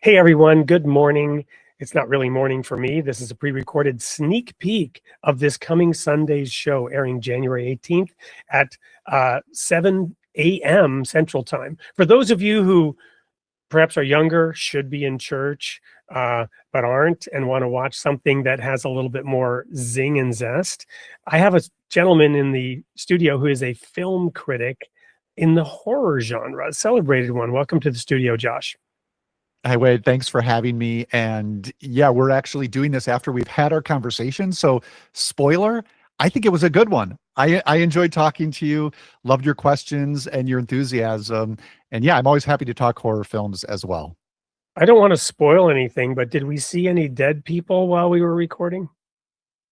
Hey everyone, good morning. It's not really morning for me. This is a pre-recorded sneak peek of this coming Sunday's show, airing January 18th at 7 a.m. Central Time. For those of you who perhaps are younger, should be in church, but aren't, and want to watch something that has a little bit more zing and zest, I have a gentleman in the studio who is a film critic in the horror genre, a celebrated one. Welcome to the studio, Josh. Hi, Wade. Thanks for having me. And yeah, we're actually doing this after we've had our conversation. So, spoiler, I think it was a good one. I enjoyed talking to you, loved your questions and your enthusiasm. And yeah, I'm always happy to talk horror films as well. I don't want to spoil anything, but did we see any dead people while we were recording?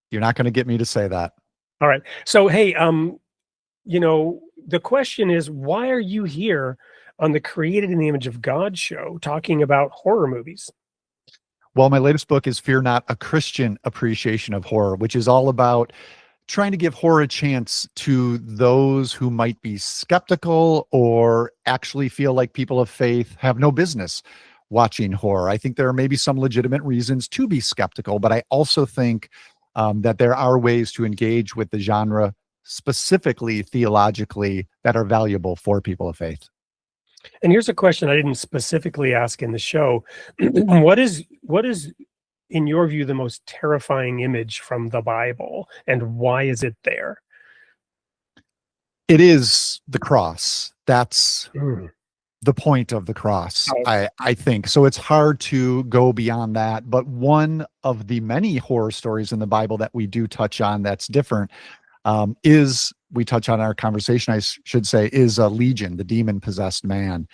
You're not going to get me to say that. All right. So, hey, the question is, why are you here on the Created in the Image of God show talking about horror movies? Well, my latest book is Fear Not, a Christian Appreciation of Horror, which is all about trying to give horror a chance to those who might be skeptical or actually feel like people of faith have no business watching horror. I think there are maybe some legitimate reasons to be skeptical, but I also think that there are ways to engage with the genre, specifically theologically, that are valuable for people of faith. And here's a question I didn't specifically ask in the show. What is in your view the most terrifying image from the Bible, and why is it there? It is the cross. That's Mm. the point of the cross, Oh, I think. So it's hard to go beyond that. But one of the many horror stories in the Bible that we do touch on that's different is, we touch on in our conversation, should say, is a Legion, the demon-possessed man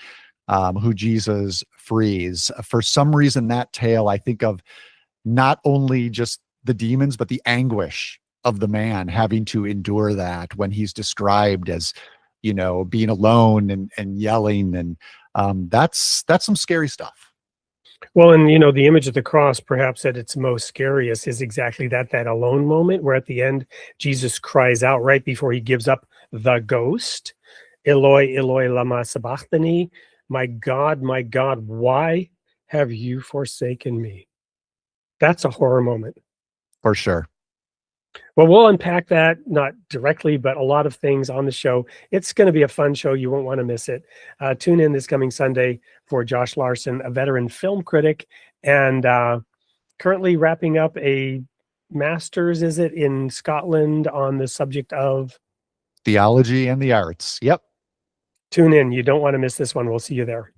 who Jesus frees. For some reason, that tale, I think of not only just the demons, but the anguish of the man having to endure that when he's described as, being alone and yelling. And that's some scary stuff. well, and the image of the cross, perhaps at its most scariest, is exactly that alone moment where at the end Jesus cries out right before he gives up the ghost, Eloi, Eloi, lama sabachthani, my God, why have you forsaken me? That's a horror moment. For sure. Well, we'll unpack that, not directly, but a lot of things on the show. It's going to be a fun show. You won't want to miss it. Tune in this coming Sunday for Josh Larsen, a veteran film critic, and currently wrapping up a master's, is it, in Scotland on the subject of Theology and the arts. Yep. tune in. You don't want to miss this one. We'll see you there.